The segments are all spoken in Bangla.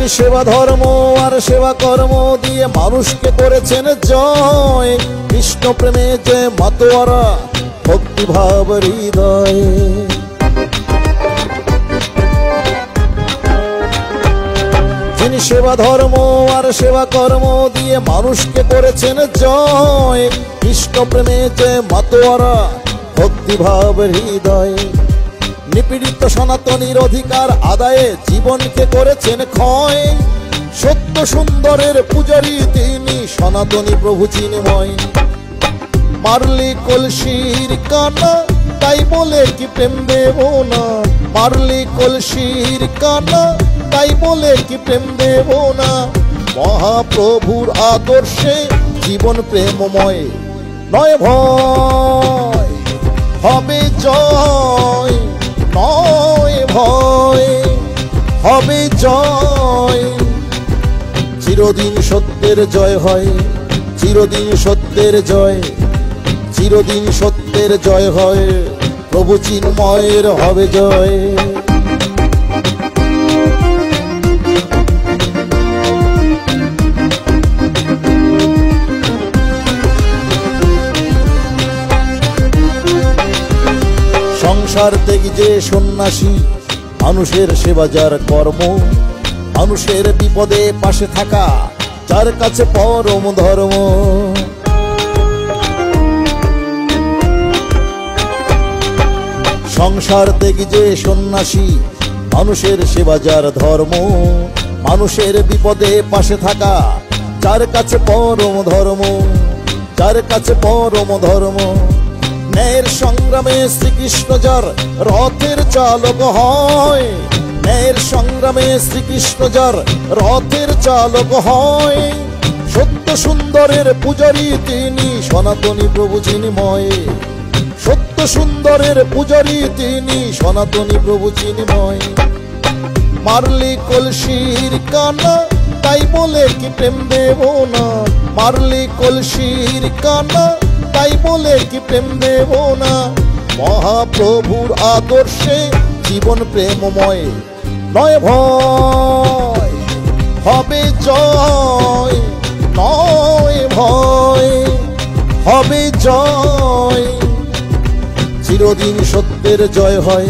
যিনি সেবা ধর্ম আর সেবা কর্ম দিয়ে মানুষকে করেছেন জয়, কৃষ্ণ প্রেমে যে মাতোয়ারা ভক্তিভাব হৃদয়ে। যিনি সেবা ধর্ম আর সেবা কর্ম দিয়ে মানুষকে করেছেন জয়, কৃষ্ণ প্রেমে যে মাতোয়ারা ভক্তিভাব হৃদয়ে। নিপীড়িত সনাতনীর অধিকার আদায়ে জীবনকে করেছেন ক্ষয়, সত্য সুন্দরের পূজারী তিনি সনাতনী প্রভু চিন্ময়। মারলি কলসির কানা তাই বলে কি প্রেম দেব না, মারলি কলসির কানা তাই বলে কি প্রেম দেব না। মহাপ্রভুর আদর্শে জীবন প্রেমময়, নয় ভয় হবে জয়, নয় ভয় হবে জয়। চিরদিন সত্যের জয় হয়, চিরদিন সত্যের জয়, চিরদিন সত্যের জয় হয়, প্রভু চিন্ময়ের হবে জয়। সংসার ত্যাগী যে সন্ন্যাসী, মানুষের সেবা যার কর্ম, মানুষের বিপদে পাশে থাকা যার কাছে পরম ধর্ম। সংসার ত্যাগী যে সন্ন্যাসী, মানুষের সেবা যার ধর্ম, মানুষের বিপদে পাশে থাকা যার কাছে পরম ধর্ম, যার কাছে পরম ধর্ম। ন্যায়ের সংগ্রামে শ্রীকৃষ্ণ যার রথের চালক হয়, ন্যায়ের সংগ্রামে শ্রীকৃষ্ণ যার রথের চালক হয়। সত্য সুন্দরের পূজারী তিনি সনাতনী প্রভু চিন্ময়, সত্য সুন্দরের পূজারী তিনি সনাতনী প্রভু চিন্ময়। মারলি কলসির কানা তাই বলে কি প্রেম দেব না, মারলি কলসির কানা তাই বলে কি প্রেম দেব না। মহাপ্রভুর আদর্শে জীবন প্রেমময়, নয় ভয় হবে জয়, নয় ভয় হবে জয়। চিরদিন সত্যের জয় হয়,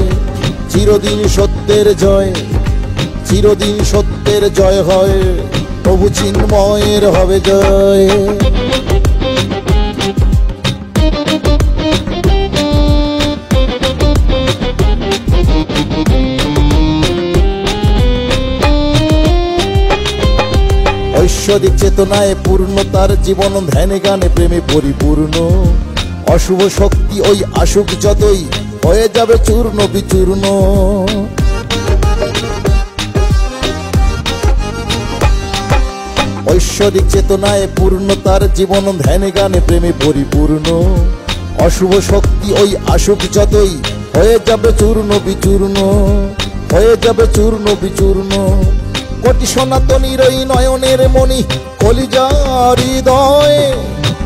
চিরদিন সত্যের জয়, চিরদিন সত্যের জয় হয়, প্রভু চিন্ময়ের হবে জয়। ঐশ্বরিক চেতনায় পূর্ণ তার জীবন, ধ্যানে গানে প্রেমে পরিপূর্ণ। অশুভ শক্তি ওই আসুক যতই, হয়ে যাবে চূর্ণ বিচূর্ণ। ঐশ্বরিক চেতনায় পূর্ণ তার জীবন, ধ্যানে গানে প্রেমে পরিপূর্ণ। অশুভ শক্তি ওই আসুক যতই, হয়ে যাবে চূর্ণ বিচূর্ণ, হয়ে যাবে চূর্ণ বিচূর্ণ। কোটি সনাতনীর ওই নয়নের মণি কলিজার হৃদয়,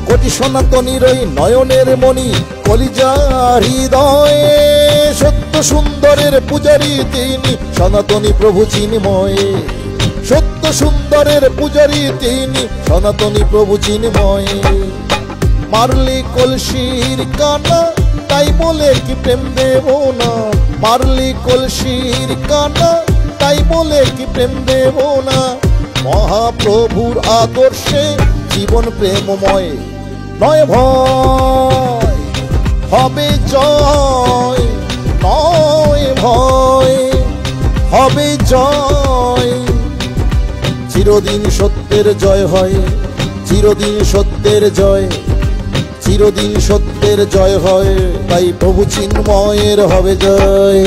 কোটি সনাতনীর ওই নয়নের মণি কলিজার হৃদয়। সত্য সুন্দরের পূজারী তিনি সনাতনী প্রভু চিন্ময়, সত্য সুন্দরের পূজারী তিনি সনাতনী প্রভু চিন্ময়। মারলি কলসির কানা তাই বলে কি প্রেম দেব না, মারলি কলসির কানা তাই বলে কি প্রেম দেব না। মহাপ্রভুর আদর্শে জীবন প্রেমময়, নয় ভয় হবে জয়, নয় ভয় হবে জয়। চিরদিন সত্যের জয় হয়, চিরদিন সত্যের জয়, চিরদিন সত্যের জয় হয়, তাই প্রভু চিন্ময়ের হবে জয়।